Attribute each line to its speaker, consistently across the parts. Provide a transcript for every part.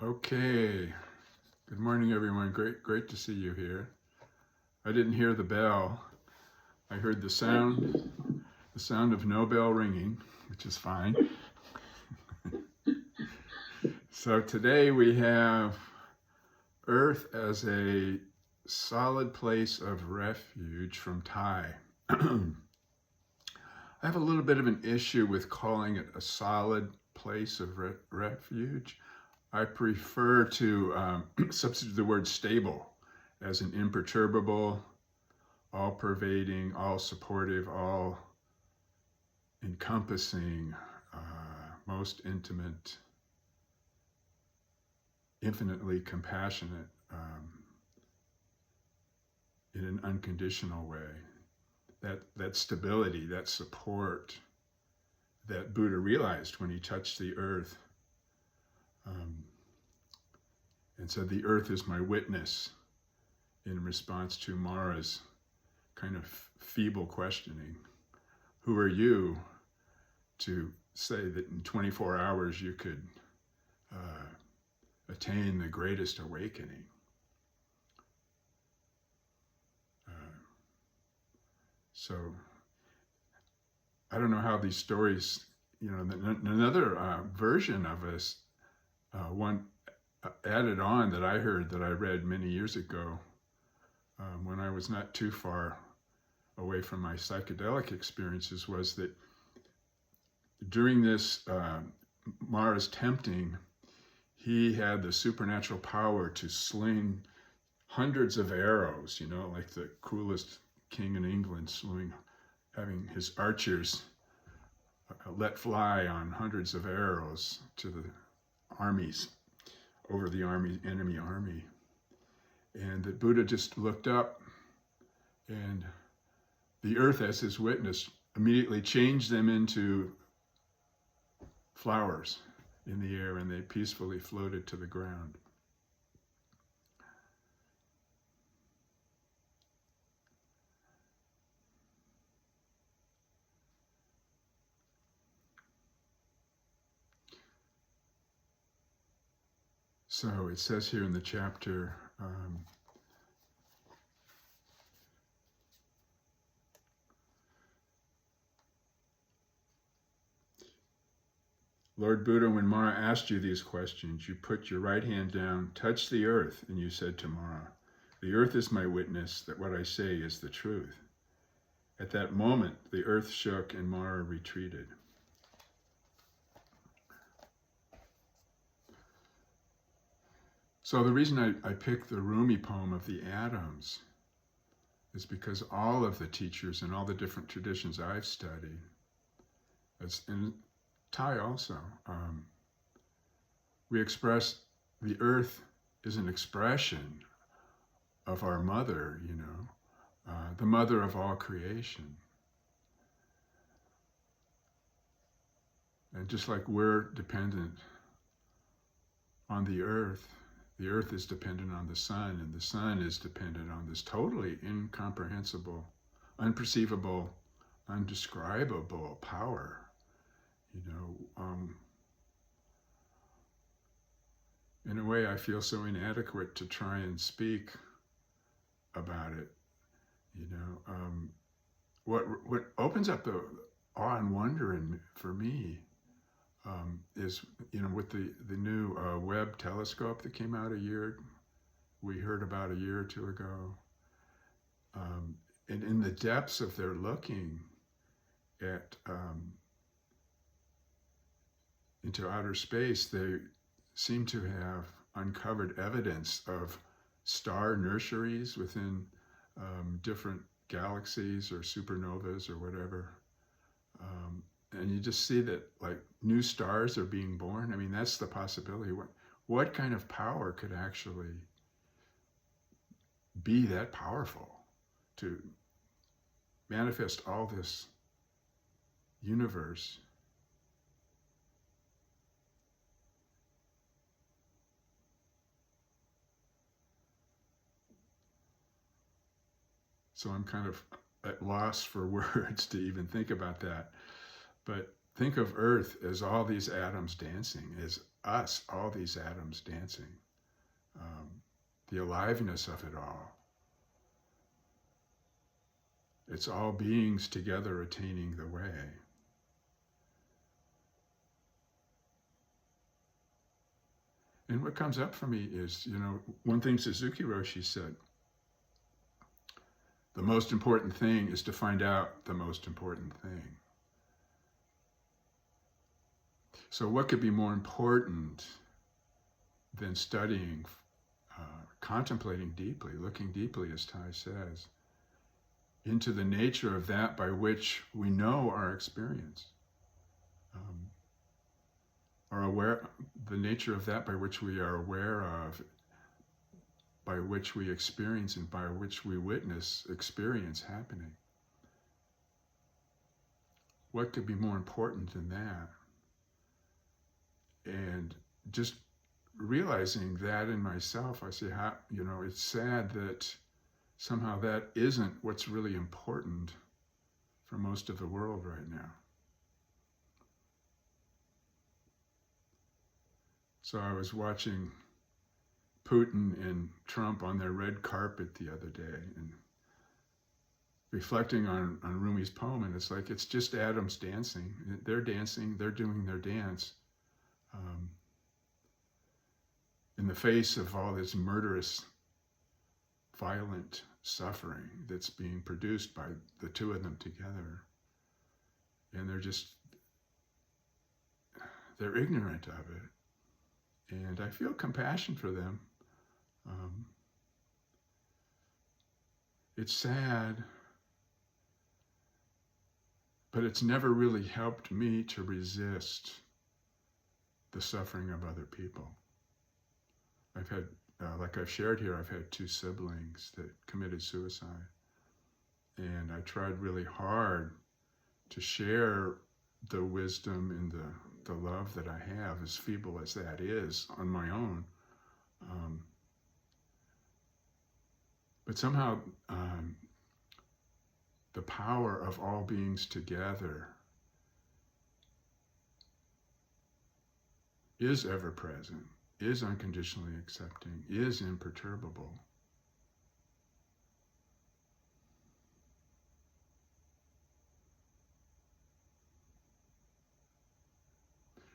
Speaker 1: Okay. Good morning, everyone. Great to see you here. I didn't hear the bell. I heard the sound of no bell ringing, which is fine. So today we have Earth as a solid place of refuge from Thay. I have a little bit of an issue with calling it a solid place of refuge. I prefer to substitute the word stable as an imperturbable, all-pervading, all-supportive, all-encompassing, most intimate, infinitely compassionate, in an unconditional way. That stability, that support that Buddha realized when he touched the earth. And said, the earth is my witness, in response to Mara's kind of feeble questioning. Who are you to say that in 24 hours you could attain the greatest awakening? So I don't know how these stories, another version of us, one added on that I heard, that I read many years ago, when I was not too far away from my psychedelic experiences, was that during this Mara's tempting, he had the supernatural power to sling hundreds of arrows, like the cruelest king in England, having his archers let fly on hundreds of arrows to the armies, over the enemy army. And that Buddha just looked up, and the earth, as his witness, immediately changed them into flowers in the air, and they peacefully floated to the ground. So it says here in the chapter, Lord Buddha, when Mara asked you these questions, you put your right hand down, touched the earth, and you said to Mara, the earth is my witness that what I say is the truth. At that moment, the earth shook and Mara retreated. So the reason I picked the Rumi poem of the atoms is because all of the teachers and all the different traditions I've studied, and Thay also, we express the earth is an expression of our mother, the mother of all creation. And just like we're dependent on the earth is dependent on the sun, and the sun is dependent on this totally incomprehensible, unperceivable, undescribable power. In a way, I feel so inadequate to try and speak about it. What opens up the awe and wonder for me is, with the new Webb telescope that came out we heard about a year or two ago, and in the depths of their looking at into outer space, they seem to have uncovered evidence of star nurseries within different galaxies or supernovas or whatever. And you just see that, like, new stars are being born. I mean, that's the possibility. What kind of power could actually be that powerful to manifest all this universe? So I'm kind of at loss for words to even think about that. But think of Earth as all these atoms dancing, as us, all these atoms dancing. The aliveness of it all. It's all beings together attaining the way. And what comes up for me is, one thing Suzuki Roshi said, the most important thing is to find out the most important thing. So what could be more important than studying, contemplating deeply, looking deeply, as Tai says, into the nature of that by which we know our experience, are aware, the nature of that by which we are aware of, by which we experience and by which we witness experience happening. What could be more important than that? And just realizing that in myself, I say, it's sad that somehow that isn't what's really important for most of the world right now. So I was watching Putin and Trump on their red carpet the other day and reflecting on Rumi's poem, and it's like, it's just atoms dancing. They're dancing, they're doing their dance in the face of all this murderous, violent suffering that's being produced by the two of them together. And they're ignorant of it. And I feel compassion for them. It's sad, but it's never really helped me to resist the suffering of other people. I've had, like I've shared here, I've had 2 siblings that committed suicide. And I tried really hard to share the wisdom and the love that I have, as feeble as that is, on my own. But somehow the power of all beings together is ever present, is unconditionally accepting, is imperturbable.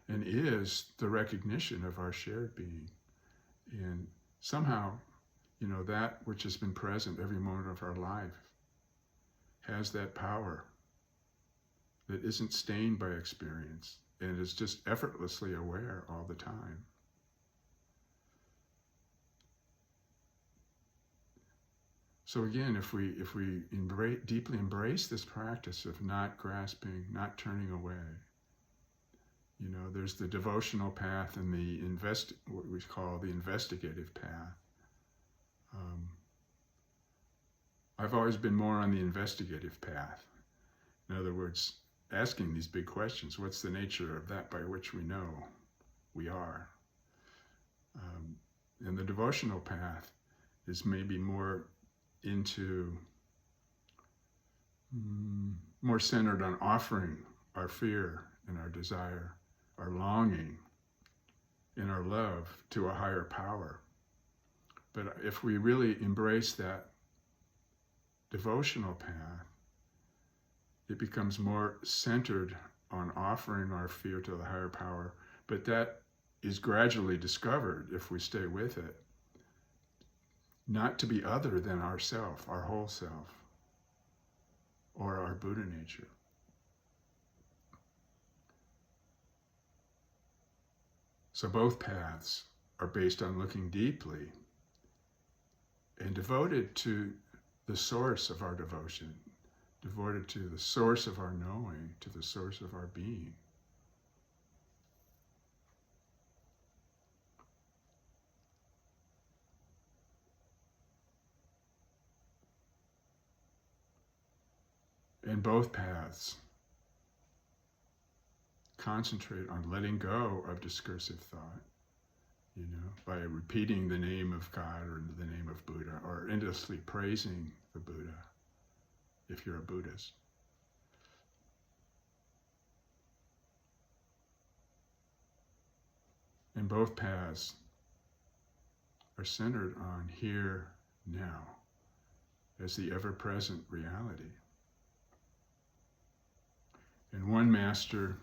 Speaker 1: And is the recognition of our shared being. And somehow, that which has been present every moment of our life has that power that isn't stained by experience and is just effortlessly aware all the time. So again, if we deeply embrace this practice of not grasping, not turning away, there's the devotional path and what we call the investigative path. I've always been more on the investigative path. In other words, asking these big questions. What's the nature of that by which we know we are? And the devotional path is maybe more more centered on offering our fear and our desire, our longing and our love to a higher power. But if we really embrace that devotional path, it becomes more centered on offering our fear to the higher power. But that is gradually discovered, if we stay with it, not to be other than ourself, our whole self, or our Buddha nature. So both paths are based on looking deeply and devoted to the source of our devotion, devoted to the source of our knowing, to the source of our being. And both paths concentrate on letting go of discursive thought, by repeating the name of God or the name of Buddha, or endlessly praising the Buddha, if you're a Buddhist. And both paths are centered on here, now, as the ever-present reality. And one master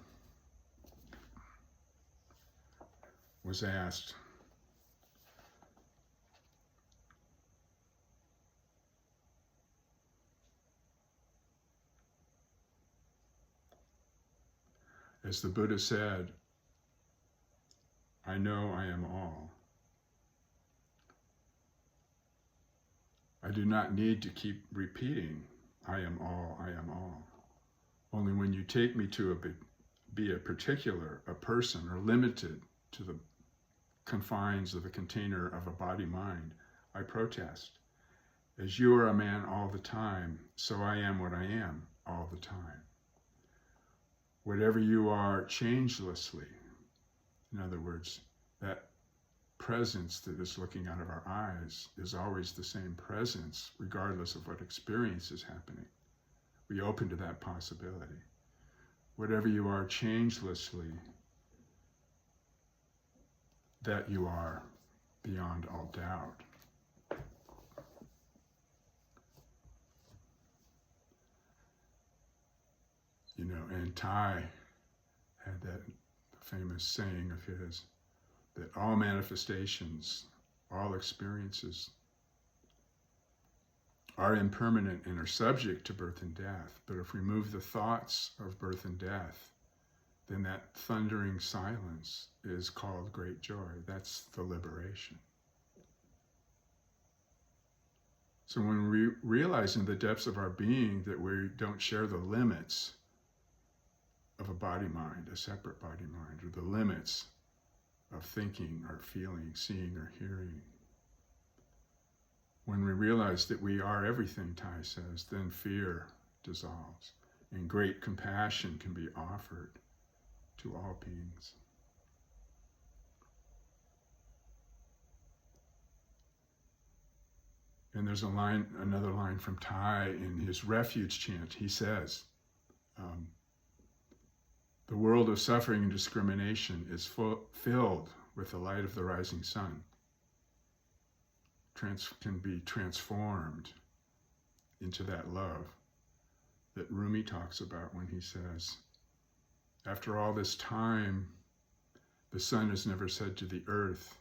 Speaker 1: was asked, as the Buddha said, I know I am all. I do not need to keep repeating, I am all, I am all. Only when you take me to be a particular, a person, or limited to the confines of the container of a body-mind, I protest. As you are a man all the time, so I am what I am all the time. Whatever you are changelessly, in other words, that presence that is looking out of our eyes is always the same presence, regardless of what experience is happening. We open to that possibility. Whatever you are changelessly, that you are beyond all doubt. You know, and Thay had that famous saying of his, that all manifestations, all experiences are impermanent and are subject to birth and death. But if we remove the thoughts of birth and death, then that thundering silence is called great joy. That's the liberation. So when we realize in the depths of our being that we don't share the limits of a body-mind, a separate body-mind, or the limits of thinking or feeling, seeing or hearing, when we realize that we are everything, Thay says, then fear dissolves and great compassion can be offered to all beings. And there's another line from Thay in his refuge chant. He says, the world of suffering and discrimination is filled with the light of the rising sun. Can be transformed into that love that Rumi talks about when he says, after all this time, the sun has never said to the earth,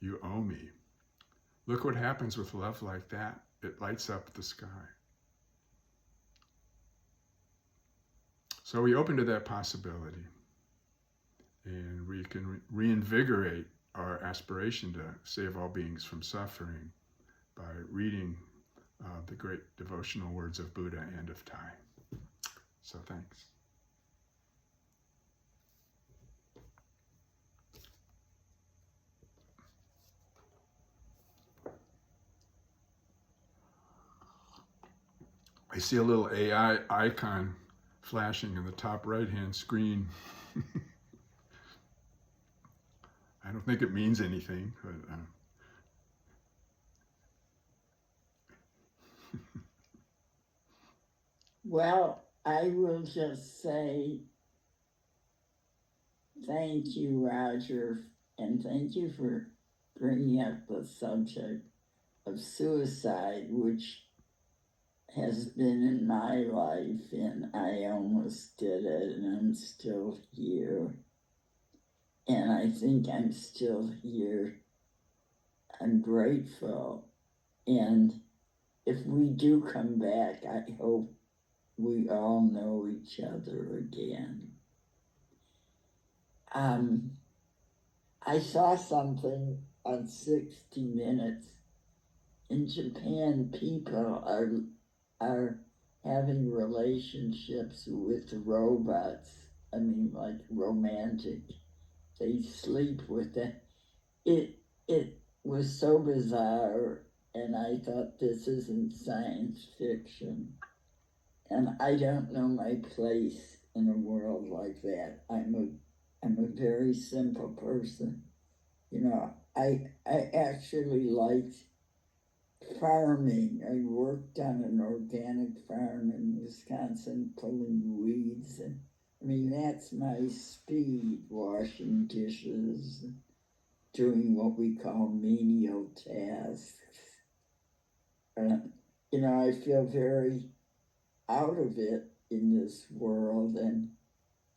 Speaker 1: you owe me. Look what happens with love like that. It lights up the sky. So we open to that possibility, and we can reinvigorate our aspiration to save all beings from suffering by reading the great devotional words of Buddha and of Thay. So thanks. I see a little AI icon flashing in the top right-hand screen. I don't think it means anything, but
Speaker 2: Well, I will just say thank you, Roger, and thank you for bringing up the subject of suicide, which has been in my life, and I almost did it, and I'm still here. And I think I'm still here. I'm grateful. And if we do come back, I hope we all know each other again. I saw something on 60 Minutes. In Japan, people are having relationships with robots. I mean, like romantic. They sleep with them. It was so bizarre, and I thought, this isn't science fiction. And I don't know my place in a world like that. I'm a very simple person. You know, I actually liked farming. I worked on an organic farm in Wisconsin, pulling weeds. And I mean, that's my speed, washing dishes, doing what we call menial tasks. I feel very out of it in this world, and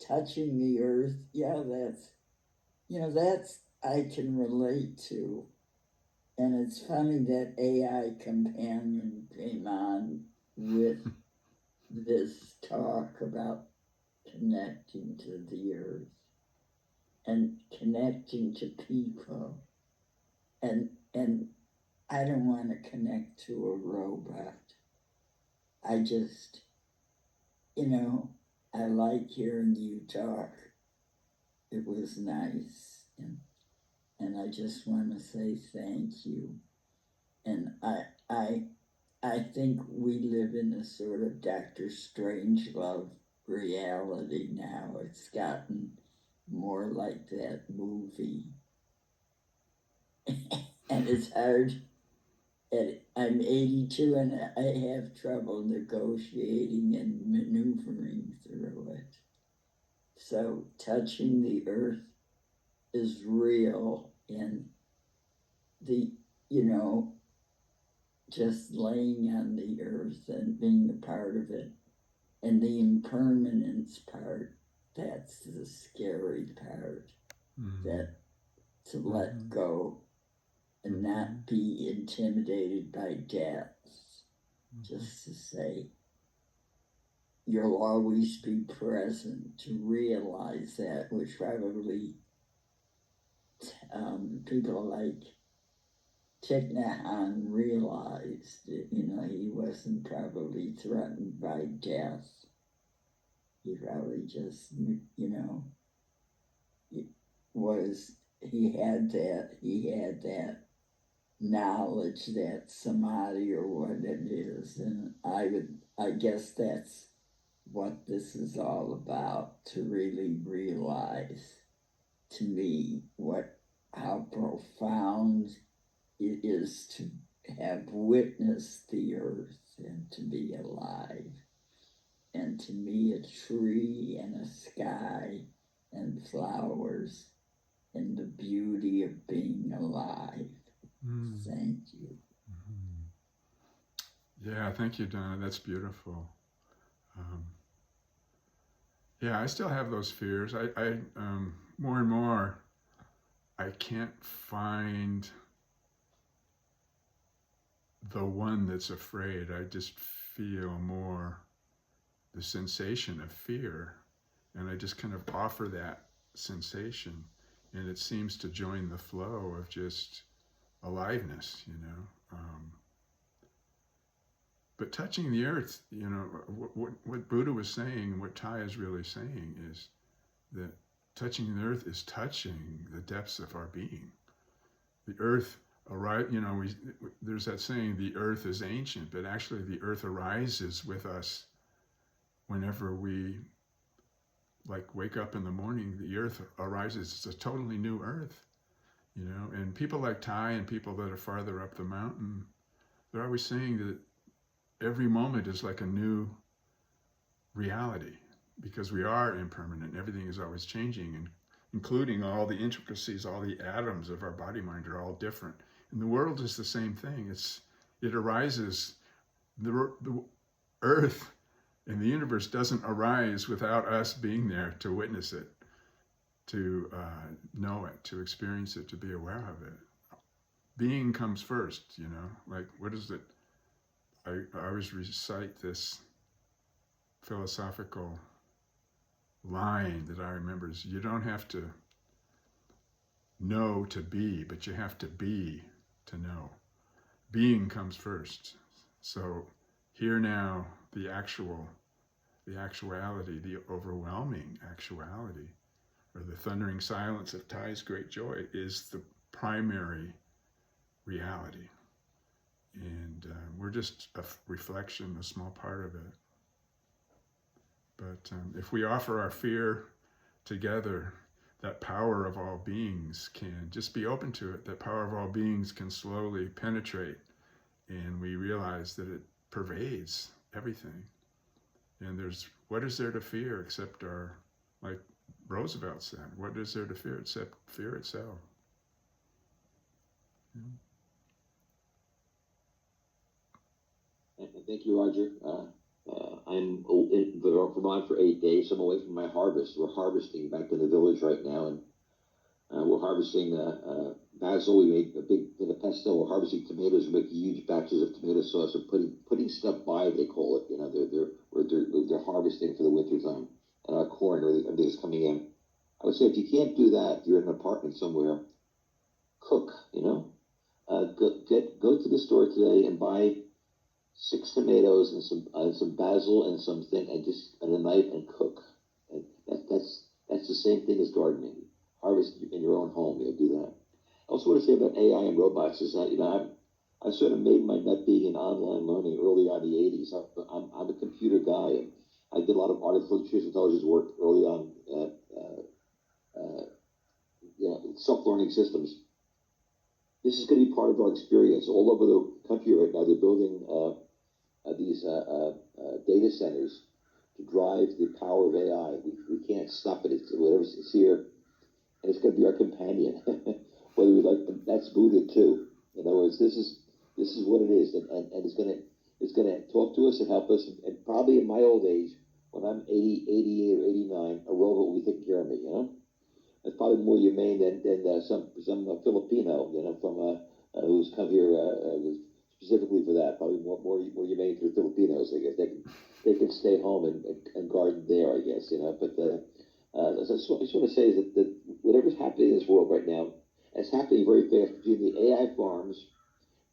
Speaker 2: touching the earth, yeah, that's I can relate to. And it's funny that AI companion came on with this talk about connecting to the earth and connecting to people. And I don't want to connect to a robot. I just, I like hearing you talk. It was nice. And I just want to say thank you. And I think we live in a sort of Dr. Strangelove reality now. It's gotten more like that movie. And it's hard. And I'm 82 and I have trouble negotiating and maneuvering through it. So touching the earth is real, and the, just laying on the earth and being a part of it, and the impermanence part, that's the scary part. That to let go and not be intimidated by death. Just to say, you'll always be present, to realize that, which probably people like Thich Nhat Hanh realized that, he wasn't probably threatened by death. He probably just, he had that knowledge, that samadhi or what it is. And I guess that's what this is all about, to really realize, to me, how profound it is to have witnessed the earth and to be alive. And to me, a tree and a sky and flowers and the beauty of being alive. Thank you.
Speaker 1: Yeah, thank you, Donna. That's beautiful. Yeah, I still have those fears. I more and more, I can't find the one that's afraid. I just feel more the sensation of fear, and I just kind of offer that sensation, and it seems to join the flow of just aliveness, But touching the earth, what Buddha was saying, what Tai is really saying, is that touching the earth is touching the depths of our being. The earth, there's that saying, the earth is ancient, but actually the earth arises with us whenever we wake up in the morning. The earth arises. It's a totally new earth, and people like Tai and people that are farther up the mountain, they're always saying that every moment is like a new reality, because we are impermanent. Everything is always changing, and including all the intricacies, all the atoms of our body mind are all different. And the world is the same thing. It arises, the earth and the universe doesn't arise without us being there to witness it, to know it, to experience it, to be aware of it. Being comes first, what is it? I always recite this philosophical line that I remember is, you don't have to know to be, but you have to be to know. Being comes first. So here now, the actuality, the overwhelming actuality, or the thundering silence of Tai's great joy, is the primary reality. And we're just a reflection, a small part of it. But if we offer our fear together, that power of all beings can just be open to it. That power of all beings can slowly penetrate, and we realize that it pervades everything. And what is there to fear except like Roosevelt said, what is there to fear except fear itself?
Speaker 3: Thank you, Roger. I'm in Vermont for 8 days. I'm away from my harvest. We're harvesting back in the village right now, and we're harvesting basil. We made a big thing of pesto. We're harvesting tomatoes. We're making huge batches of tomato sauce. We're putting stuff by. They call it. You know, they're harvesting for the winter time, and our corn, everything's coming in. I would say if you can't do that, if you're in an apartment somewhere, cook. You know, go to the store today and buy 6 tomatoes and some basil and something, and a knife, and cook. And that's the same thing as gardening. Harvest in your own home. You'll do that. I also want to say about AI and robots is that I sort of made my nut being in online learning early on in the 80s. I'm a computer guy. I did a lot of artificial intelligence work early on. Self-learning systems. This is going to be part of our experience all over the country right now. They're building these data centers to drive the power of AI. We can't stop it. It's here, and it's going to be our companion. Whether we like them, that's Buddha too. In other words, this is what it is, and it's going to talk to us and help us. And probably in my old age, when I'm 80, 88, or 89, a robot will be taking care of me. You know. It's probably more humane than some Filipino, from who's come here specifically for that. Probably more humane for the Filipinos, I guess. They can stay home and garden there, I guess. But I just want to say is that whatever's happening in this world right now, it's happening very fast between the AI farms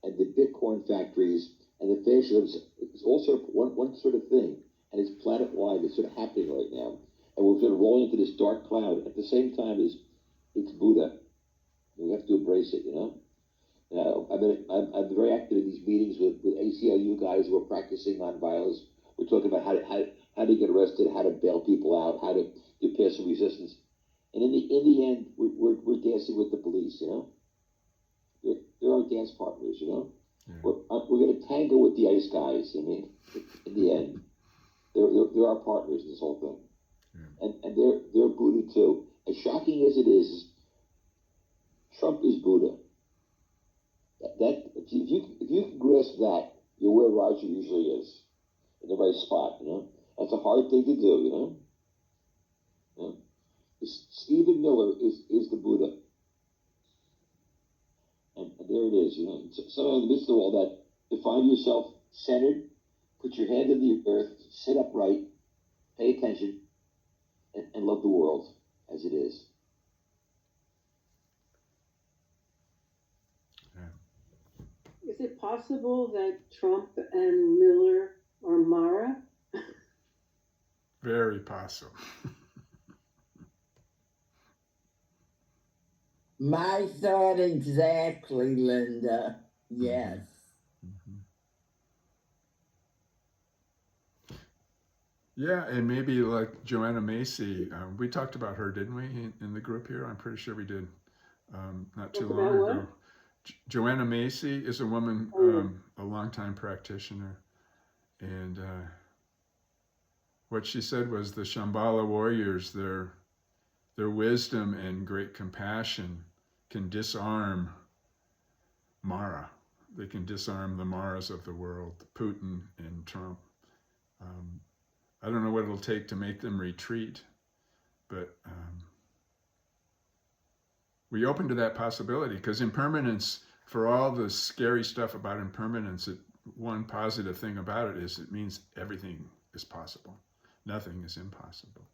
Speaker 3: and the Bitcoin factories and the fascism. It's all sort of one sort of thing, and it's planet wide. It's sort of happening right now. And we're sort of rolling into this dark cloud at the same time as it's Buddha. We have to embrace it, I've been very active in these meetings with ACLU guys who are practicing nonviolence. We're talking about how to get arrested, how to bail people out, how to do passive resistance. And in the end, we're dancing with the police, They're our dance partners, Yeah. We're going to tango with the ICE guys. I mean, in the end, they're our partners in this whole thing. And they're Buddha too. As shocking as it is, Trump is Buddha. That if you can grasp that, you're where Roger usually is, in the right spot. That's a hard thing to do. Stephen Miller is the Buddha, and there it is. So in the midst of all that, to find yourself centered, put your hand in the earth, sit upright, pay attention. And love the world as it is.
Speaker 4: Yeah. Is it possible that Trump and Miller are Mara?
Speaker 1: Very possible.
Speaker 2: My thought exactly, Linda. Yes.
Speaker 1: Mm-hmm. Yeah, and maybe like Joanna Macy. We talked about her, didn't we, in the group here? I'm pretty sure we did not too long ago. Joanna Macy is a woman, a longtime practitioner. And what she said was the Shambhala warriors, their wisdom and great compassion can disarm Mara. They can disarm the Maras of the world, Putin and Trump. I don't know what it'll take to make them retreat, but we open to that possibility because impermanence, for all the scary stuff about impermanence, one positive thing about it is it means everything is possible. Nothing is impossible.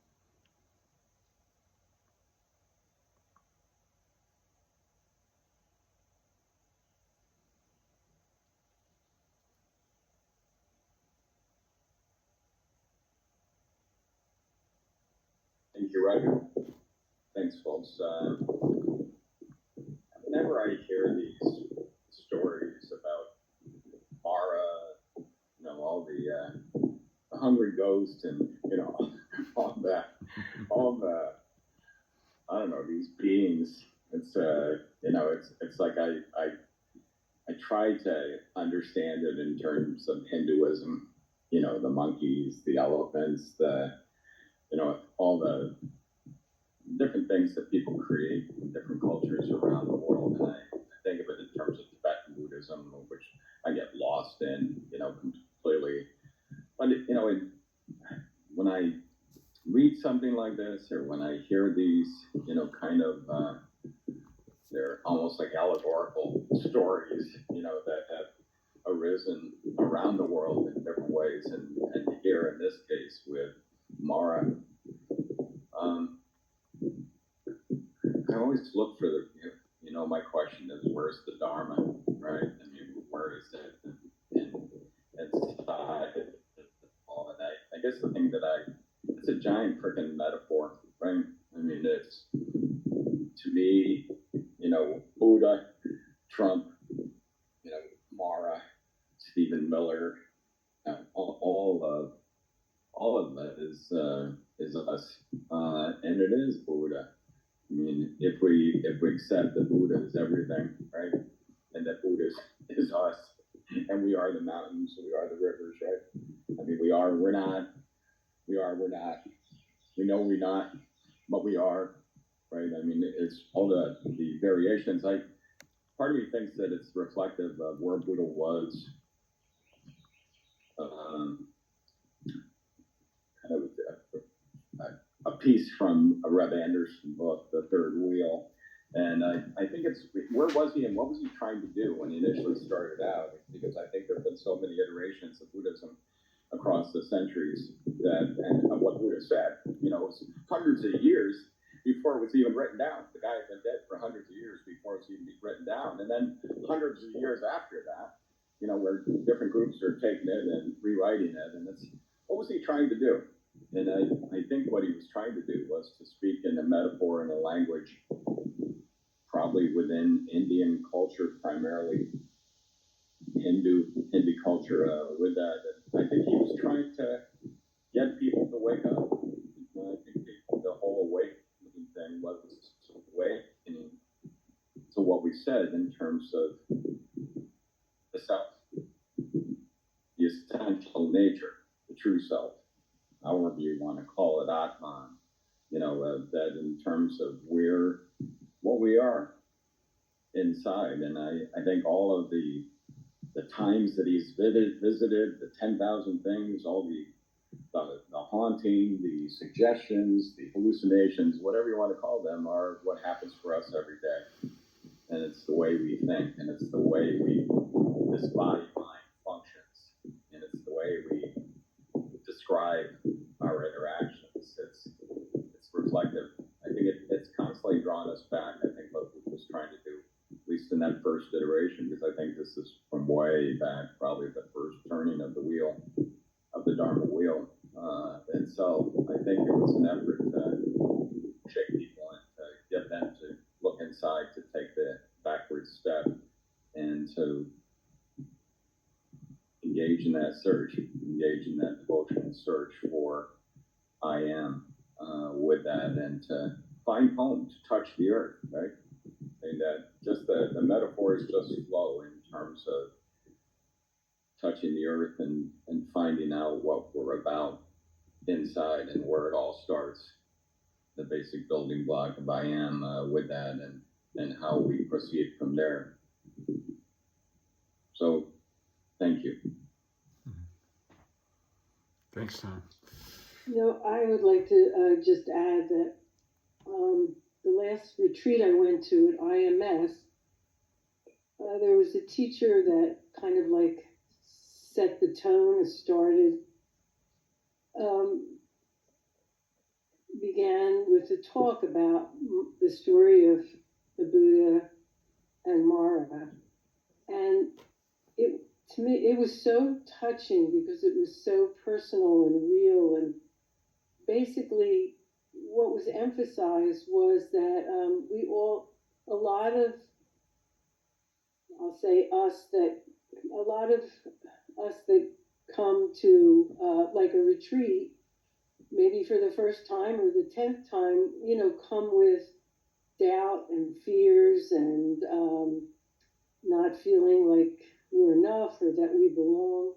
Speaker 5: Thank you, Roger. Thanks, folks. Whenever I hear these stories about Mara, all the hungry ghost and all the I don't know, these beings. It's it's like I try to understand it in terms of Hinduism. The monkeys, the elephants, all the different things that people create in different cultures around the world. And I think of it in terms of Buddhism, which I get lost in, completely. But, when I read something like this, or when I hear these, they're almost like allegorical stories, that have arisen around the world in different ways, and here in this case with Mara. I always look for my question is, where's the Dharma, right? I mean, where is it? And I guess the thing it's a giant freaking metaphor, right? I mean, it's, to me, Buddha, Trump, Mara, Stephen Miller, all of that is us, and it is Buddha. I mean, if we accept that Buddha is everything, right, and that Buddha is us, and we are the mountains, we are the rivers, right? I mean, we're not. We know we're not, but we are, right? I mean, it's all the variations. Part of me thinks that it's reflective of where Buddha was, kind of a piece from a Reb Anderson book, The Third Wheel. And I think it's, where was he and what was he trying to do when he initially started out? Because I think there have been so many iterations of Buddhism across the centuries and what Buddha said, it was hundreds of years before it was even written down. The guy had been dead for hundreds of years before it was even written down. And then hundreds of years after that, where different groups are taking it and rewriting it. And what was he trying to do? And I think what he was trying to do was to speak in a metaphor and a language, probably within Indian culture, primarily Hindu culture, with that. And I think he was trying to get people to wake up. I think the whole awakening thing was awakening to what we said in terms of the self, the essential nature, the true self, however you want to call it, Atman, that in terms of what we are inside. And I think all of the times that he's visited, the 10,000 things, all the haunting, the suggestions, the hallucinations, whatever you want to call them, are what happens for us every day. And it's the way we think, and it's the way this body-mind functions, and it's the way we describe our interactions. It's reflective. I think it's constantly drawn us back. I think what we was trying to do, at least in that first iteration, because I think this is from way back, probably the first turning of the wheel, of the Dharma wheel. And so I think it was an effort to shake people and to get them to look inside, to take the backward step, and to engage in that search, engage in that devotional search for I am, with that, and to find home, to touch the earth, right? And that just the metaphors just flow in terms of touching the earth and finding out what we're about inside and where it all starts, the basic building block of I am, with that, and how we proceed from there. So, thank you.
Speaker 1: Thanks, Tom.
Speaker 4: I would like to just add that the last retreat I went to at IMS, there was a teacher that kind of like set the tone and started, began with a talk about the story of the Buddha and Mara. And to me, it was so touching because it was so personal and real. And basically, what was emphasized was that a lot of us that come to like a retreat, maybe for the first time or the 10th time, come with doubt and fears and not feeling like we're enough or that we belong.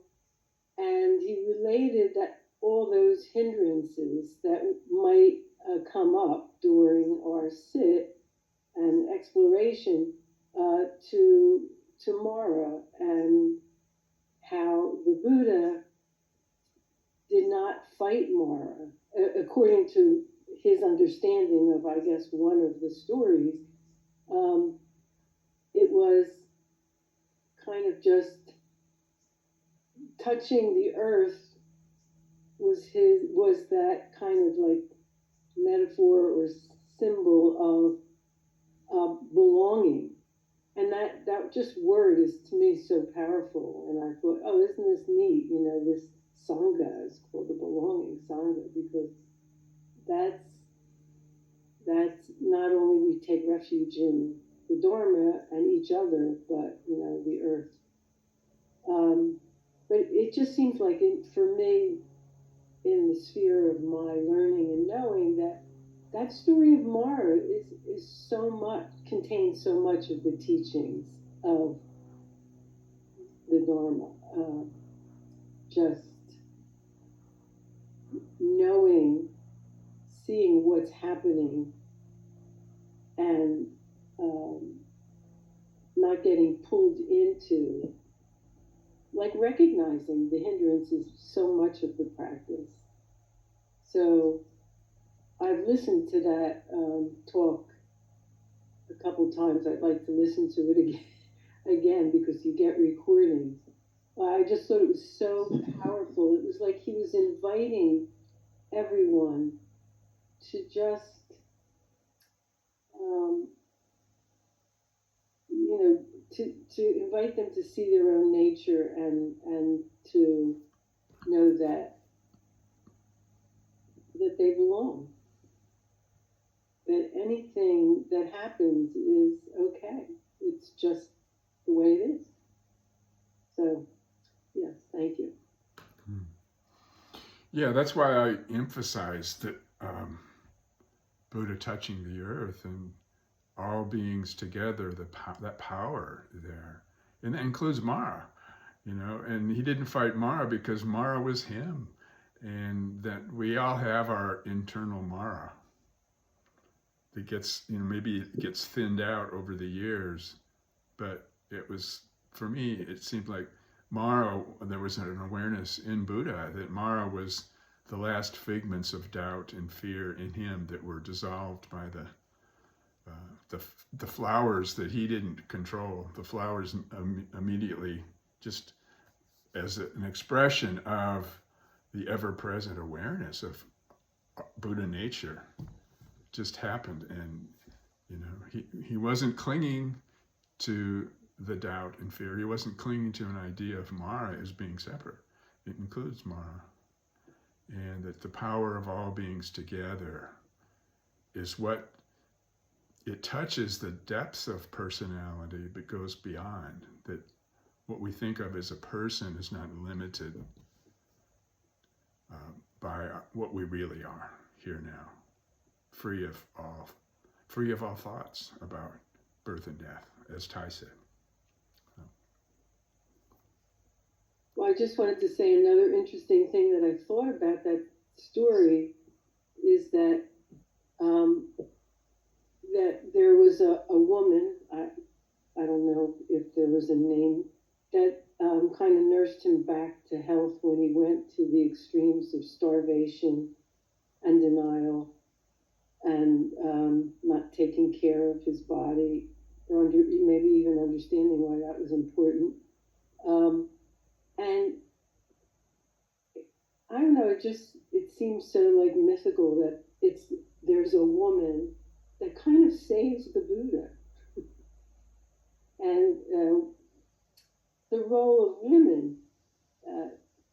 Speaker 4: And he related that all those hindrances that might come up during our sit and exploration to to Mara and how the Buddha did not fight Mara, according to his understanding of, I guess, one of the stories. It was kind of just touching the earth was that kind of like metaphor or symbol of belonging. And that just word is to me so powerful. And I thought, oh, isn't this neat? You know, this Sangha is called the belonging Sangha because that's not only we take refuge in the Dharma and each other, but, you know, the earth. But it just seems like, for me, in the sphere of my learning and knowing, that story of Mara is so much, contains so much of the teachings of the Dharma. Just knowing, seeing what's happening, and not getting pulled into, like recognizing the hindrances so much of the practice. So I've listened to that talk a couple times. I'd like to listen to it again because you get recordings. I just thought it was so powerful. It was like he was inviting everyone to just, you know, to invite them to see their own nature and to know that they belong. That anything that happens is okay. It's just the way it is. So, yes, thank you.
Speaker 1: Yeah, that's why I emphasized that Buddha touching the earth and all beings together, that power there. And that includes Mara, you know, and he didn't fight Mara because Mara was him. And that we all have our internal Mara that gets, you know, maybe it gets thinned out over the years, but it was, for me, it seemed like Mara, there was an awareness in Buddha that Mara was the last figments of doubt and fear in him that were dissolved by the flowers that he didn't control. The flowers immediately, just as an expression of the ever-present awareness of Buddha nature, just happened. And, you know, he wasn't clinging to the doubt and fear. He wasn't clinging to an idea of Mara as being separate. It includes Mara. And that the power of all beings together is what, it touches the depths of personality, but goes beyond. That what we think of as a person is not limited by what we really are here now, free of all thoughts about birth and death, as Tai said.
Speaker 4: Well, I just wanted to say another interesting thing that I thought about that story is that that there was a woman, I don't know if there was a name, that kind of nursed him back to health when he went to the extremes of starvation and denial and not taking care of his body, or maybe even understanding why that was important. And I don't know, it seems so like mythical that there's a woman that kind of saves the Buddha. And the role of women,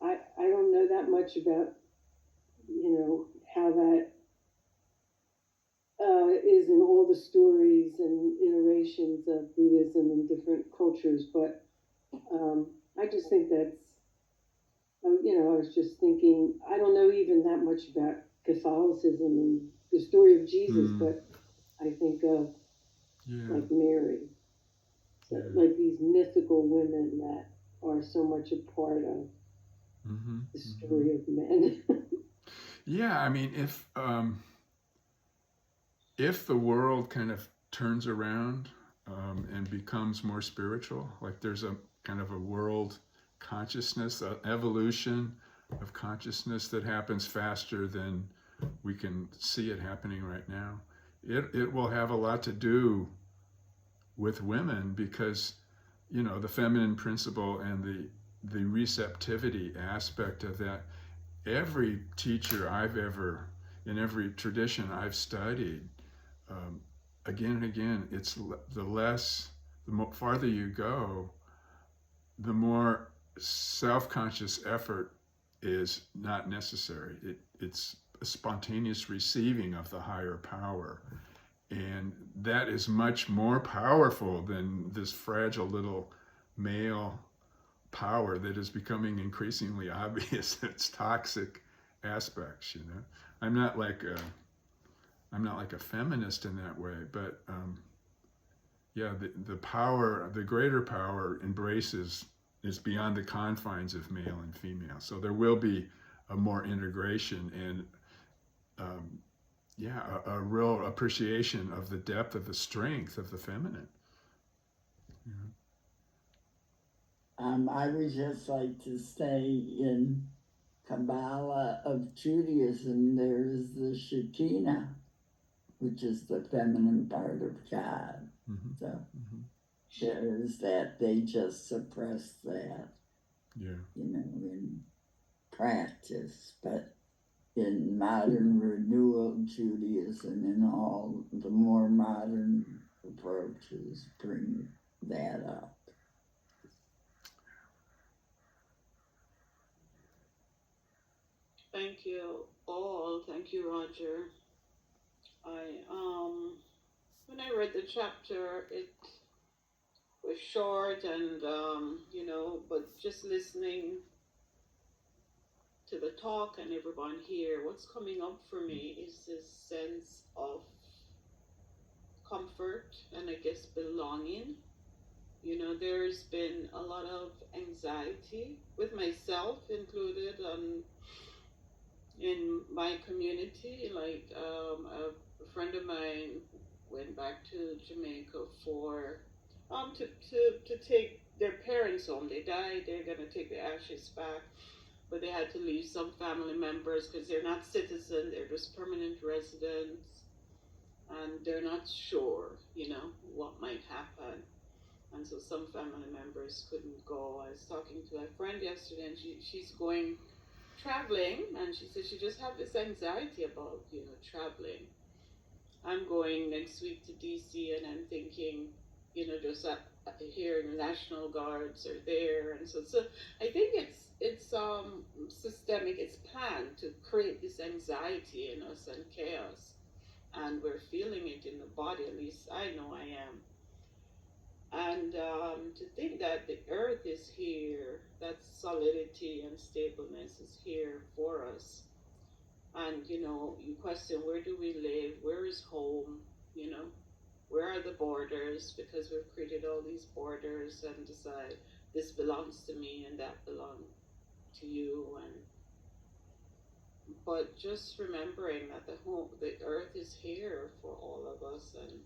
Speaker 4: I don't know that much about, you know, how that is in all the stories and iterations of Buddhism in different cultures, but I just think that's, you know, I was just thinking, I don't know even that much about Catholicism and the story of Jesus, but I think of like Mary, like these mythical women that are so much a part of the story of men.
Speaker 1: Yeah, I mean, if the world kind of turns around and becomes more spiritual. Like there's a kind of a world consciousness, an evolution of consciousness that happens faster than we can see it happening right now. It will have a lot to do with women because, you know, the feminine principle and the receptivity aspect of that. Every teacher I've ever, in every tradition I've studied, again and again, it's the farther you go, the more self-conscious effort is not necessary. It's a spontaneous receiving of the higher power. And that is much more powerful than this fragile little male power that is becoming increasingly obvious in its toxic aspects, you know. I'm not like a feminist in that way, but yeah, the power, the greater power embraces, is beyond the confines of male and female. So there will be a more integration and a real appreciation of the depth of the strength of the feminine. Yeah.
Speaker 2: I would just like to say in Kabbalah of Judaism, there's the Shekinah, which is the feminine part of God.
Speaker 1: Mm-hmm.
Speaker 2: So
Speaker 1: Mm-hmm.
Speaker 2: there's that, they just suppress that,
Speaker 1: Yeah.
Speaker 2: you know, in practice. But in modern renewal Judaism and all the more modern approaches bring that up.
Speaker 6: Thank you all. Thank you, Roger. When I read the chapter, it was short and, but just listening to the talk and everyone here, what's coming up for me is this sense of comfort and I guess belonging. You know, there's been a lot of anxiety with myself included, in my community. Like a friend of mine went back to Jamaica for to take their parents home. They died. They're gonna take the ashes back, but they had to leave some family members because they're not citizens. They're just permanent residents, and they're not sure, you know, what might happen. And so some family members couldn't go. I was talking to a friend yesterday, and she's going traveling, and she said she just have this anxiety about, you know, traveling. I'm going next week to DC, and I'm thinking, you know, just here the National Guards are there, and so I think it's systemic. It's planned to create this anxiety in us and chaos, and we're feeling it in the body. At least I know I am. And to think that the earth is here, that solidity and stableness is here for us. And, you know, you question, where do we live? Where is home? You know, where are the borders? Because we've created all these borders and decide this belongs to me and that belongs to you. But just remembering that the earth is here for all of us, and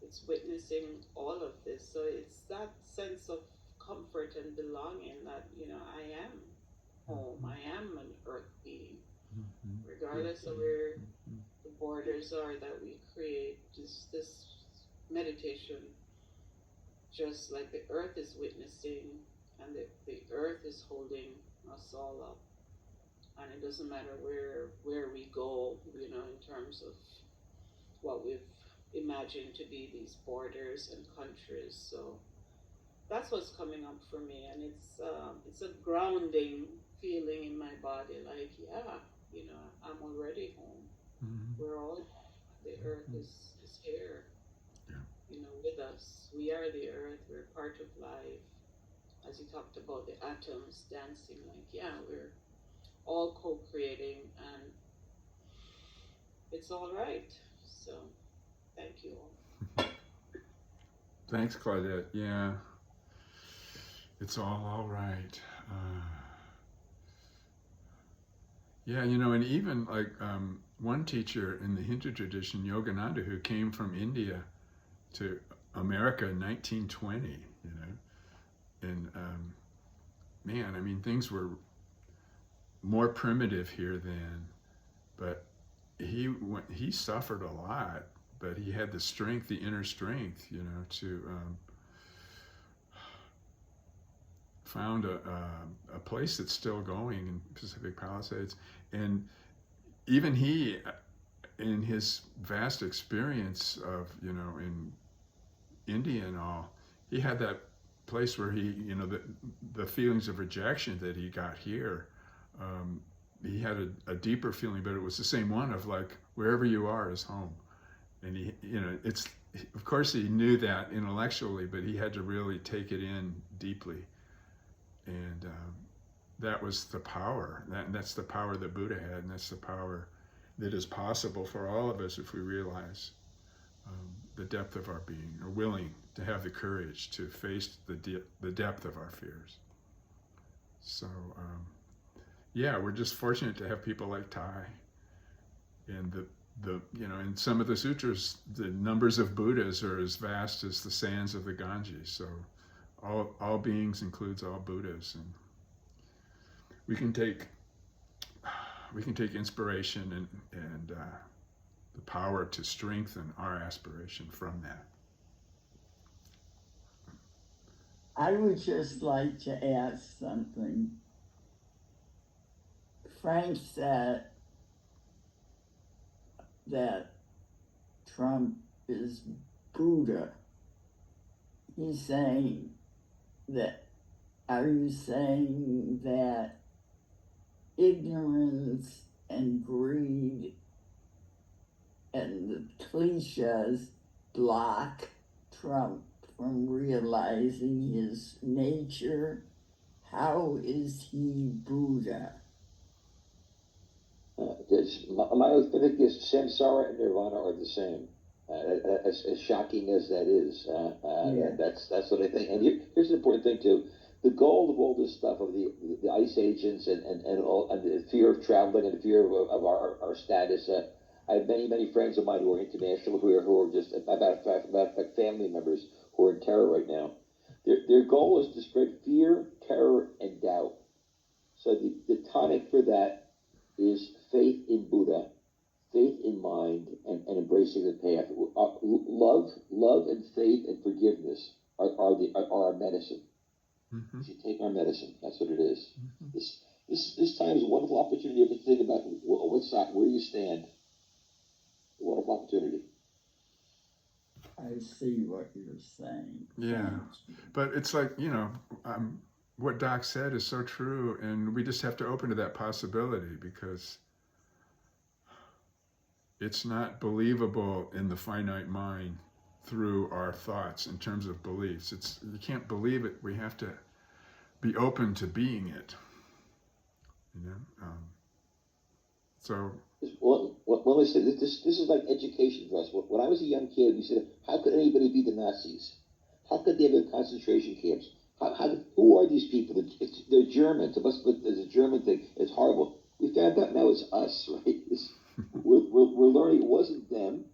Speaker 6: it's witnessing all of this. So it's that sense of comfort and belonging that, you know, I am home. I am an earth being, regardless of where the borders are that we create. Just this meditation, just like the earth is witnessing, and the earth is holding us all up. And it doesn't matter where we go, you know, in terms of what we've imagined to be these borders and countries. So that's what's coming up for me, and it's a grounding feeling in my body. Like, yeah, you know, I'm already home. Mm-hmm. We're all the earth is here. Yeah. You know, with us. We are the earth. We're part of life. As you talked about the atoms dancing, like, yeah, we're all co-creating, and it's all right. So thank you all.
Speaker 1: Thanks, Claudette. Yeah, it's all right. Yeah, you know, and even like one teacher in the Hindu tradition, Yogananda, who came from India to America in 1920, you know, and man, I mean, things were more primitive here then, but he suffered a lot, but he had the strength, the inner strength, you know, to found a place that's still going in Pacific Palisades, and even he, in his vast experience of, you know, in India and all, he had that place where he, you know, the feelings of rejection that he got here, he had a deeper feeling, but it was the same one of like, wherever you are is home. And he, you know, it's, of course he knew that intellectually, but he had to really take it in deeply. And that was the power. That's the power that Buddha had, and that's the power that is possible for all of us if we realize the depth of our being, or willing to have the courage to face the depth of our fears. So, yeah, we're just fortunate to have people like Thai. And the you know, in some of the sutras, the numbers of Buddhas are as vast as the sands of the Ganges. So all beings includes all Buddhas, and we can take inspiration and the power to strengthen our aspiration from that.
Speaker 2: I would just like to ask something. Frank said that Trump is Buddha. He's saying that, are you saying that ignorance and greed and the cliches block Trump from realizing his nature? How is he Buddha?
Speaker 3: My opinion is samsara and nirvana are the same. As shocking as that is, that's what I think. And here's an important thing too: the goal of all this stuff of the ICE agents and the fear of traveling and the fear of our status. I have many friends of mine who are international who are just matter of fact family members who are in terror right now. Their goal is to spread fear, terror, and doubt. So the tonic for that is faith in Buddha, faith in mind, and embracing the path. Love and faith and forgiveness are our medicine.
Speaker 1: Mm-hmm.
Speaker 3: We should take our medicine. That's what it is.
Speaker 1: Mm-hmm.
Speaker 3: This time is a wonderful opportunity to think about where you stand. A wonderful opportunity.
Speaker 2: I see what you're saying.
Speaker 1: Yeah, but it's like, you know, what Doc said is so true, and we just have to open to that possibility, because it's not believable in the finite mind through our thoughts in terms of beliefs. You can't believe it. We have to be open to being it. You know, so.
Speaker 3: Well, listen, this is like education for us. When I was a young kid, we said, how could anybody be the Nazis? How could they have concentration camps? Who are these people? They're Germans. It must be a German thing. It's horrible. We found out now it's us, right? We're learning it wasn't them.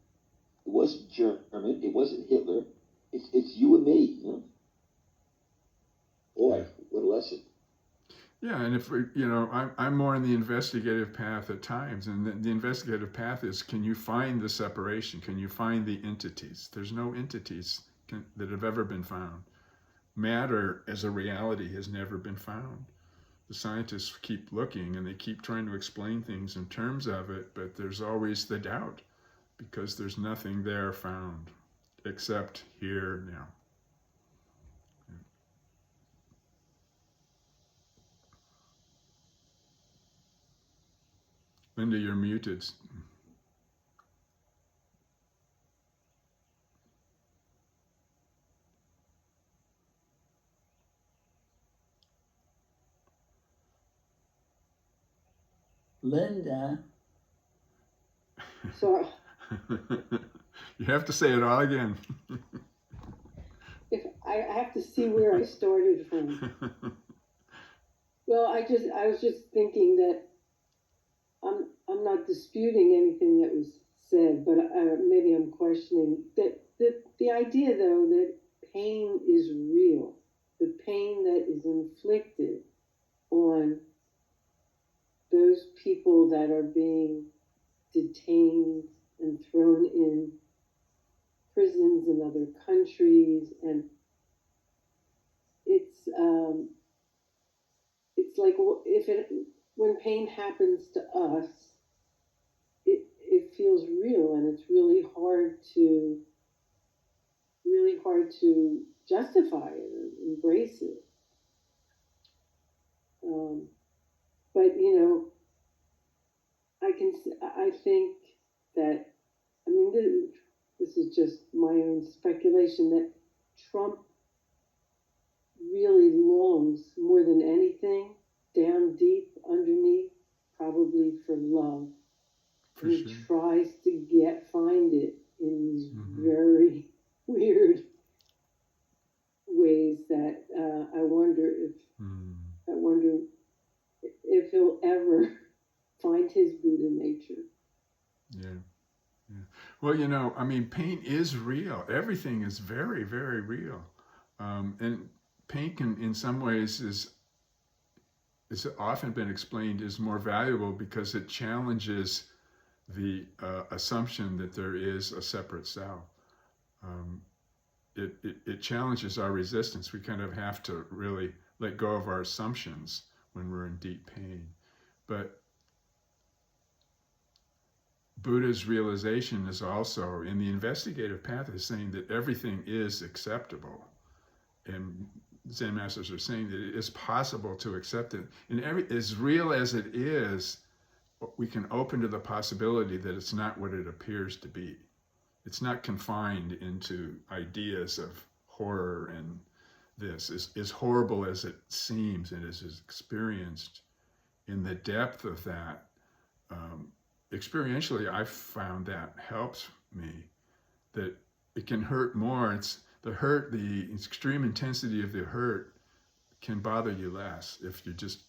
Speaker 3: It wasn't German. It wasn't Hitler. It's you and me. You know? Boy, what a lesson.
Speaker 1: Yeah, and if we, you know, I'm more in the investigative path at times, and the investigative path is, can you find the separation? Can you find the entities? There's no entities that have ever been found. Matter as a reality has never been found. The scientists keep looking and they keep trying to explain things in terms of it, but there's always the doubt, because there's nothing there found except here now. Linda, you're muted.
Speaker 2: Linda.
Speaker 4: So
Speaker 1: You have to say it all again.
Speaker 4: if I have to see where I started from. Well, I was just thinking that I'm not disputing anything that was said, but maybe I'm questioning that the idea though that pain is real, the pain that is inflicted on those people that are being detained and thrown in prisons in other countries, and it's like if it when pain happens to us, it feels real, and it's really hard to justify it or embrace it. But I think that, I mean, this is just my own speculation, that Trump really longs more than anything down deep underneath, probably for love.
Speaker 1: For
Speaker 4: and he
Speaker 1: sure.
Speaker 4: tries to find it in these
Speaker 1: Mhm.
Speaker 4: very weird ways that I wonder if he'll ever find his Buddha nature.
Speaker 1: Yeah. Yeah. Well, I mean, pain is real. Everything is very, very real. And pain can, in some ways, is often been explained as more valuable because it challenges the assumption that there is a separate self. It challenges our resistance. We kind of have to really let go of our assumptions when we're in deep pain. But Buddha's realization is also, in the investigative path, is saying that everything is acceptable. And Zen masters are saying that it is possible to accept it. And as real as it is, we can open to the possibility that it's not what it appears to be. It's not confined into ideas of horror and this. As horrible as it seems and as is experienced, in the depth of that, experientially, I've found that helps me, that it can hurt more. It's the hurt, the extreme intensity of the hurt can bother you less if you just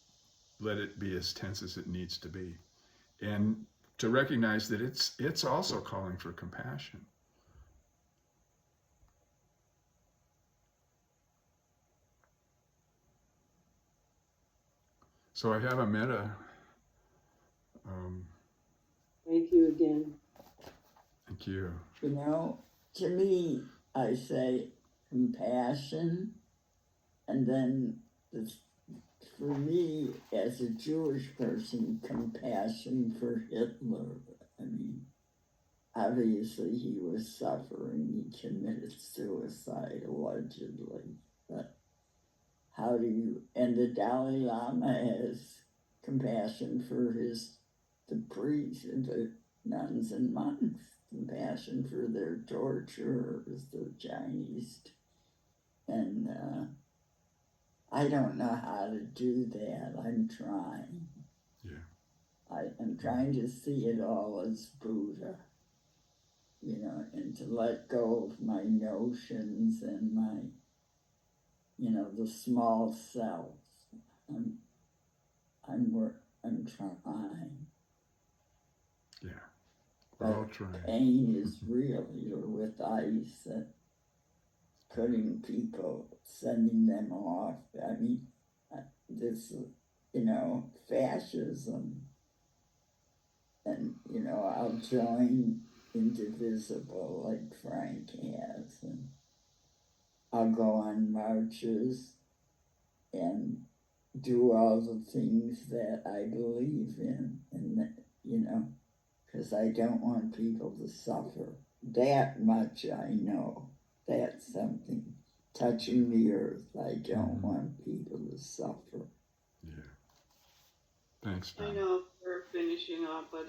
Speaker 1: let it be as tense as it needs to be. And to recognize that it's also calling for compassion. So I have a metta.
Speaker 4: Thank you again.
Speaker 1: Thank you.
Speaker 2: To me, I say compassion, and then for me, as a Jewish person, compassion for Hitler. I mean, obviously he was suffering. He committed suicide, allegedly. But how do you, and the Dalai Lama has compassion for the priests and the nuns and monks, compassion for their torturers, the Chinese. And I don't know how to do that. I'm trying.
Speaker 1: Yeah.
Speaker 2: I'm trying to see it all as Buddha, and to let go of my notions and my, the small self. I'm trying.
Speaker 1: Yeah. We're all trying.
Speaker 2: Pain is real. You're with ICE and putting people, sending them off. I mean, this, fascism. And, I'll join Indivisible like Frank has. And I'll go on marches and do all the things that I believe in. And, because I don't want people to suffer. That much I know. That's something touching the earth. I don't want people to suffer.
Speaker 1: Yeah. Thanks, Donna.
Speaker 6: I know we're finishing up, but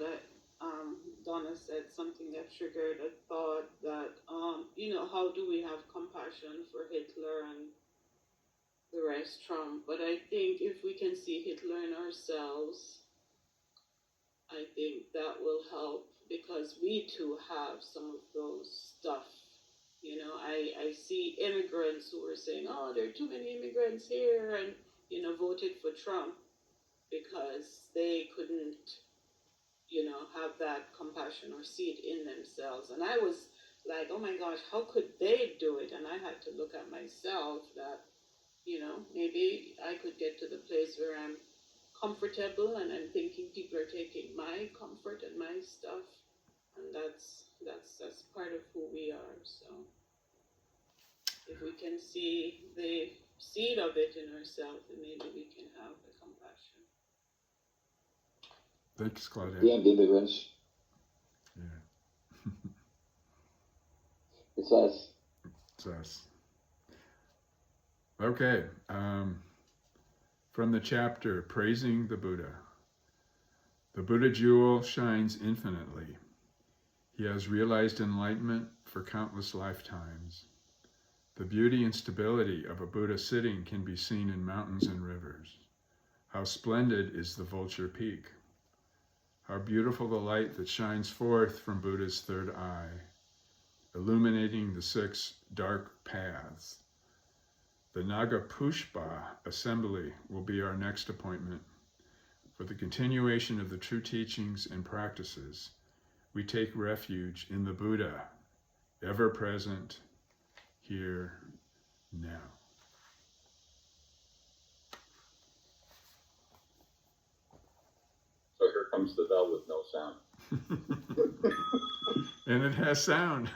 Speaker 6: Donna said something that triggered a thought that, how do we have compassion for Hitler and the rest, Trump? But I think if we can see Hitler in ourselves, I think that will help, because we too have some of those stuff. I see immigrants who are saying, oh, there are too many immigrants here, and, voted for Trump because they couldn't, you know, have that compassion or see it in themselves. And I was like, oh my gosh, how could they do it? And I had to look at myself that, you know, maybe I could get to the place where I'm comfortable and I'm thinking people are taking my comfort and my stuff. And that's part of who we are. So if we can see the seed of it in ourselves, then maybe we can have the compassion.
Speaker 1: Thanks, Claudette.
Speaker 3: Damned immigrants.
Speaker 1: Yeah,
Speaker 3: It's us.
Speaker 1: it's us. Okay, from the chapter Praising the Buddha. The Buddha jewel shines infinitely. He has realized enlightenment for countless lifetimes. The beauty and stability of a Buddha sitting can be seen in mountains and rivers. How splendid is the Vulture Peak. How beautiful the light that shines forth from Buddha's third eye, illuminating the 6 dark paths. The Nagapushpa assembly will be our next appointment. For the continuation of the true teachings and practices, we take refuge in the Buddha, ever present, here, now.
Speaker 5: So here comes the bell with no sound.
Speaker 1: And it has sound.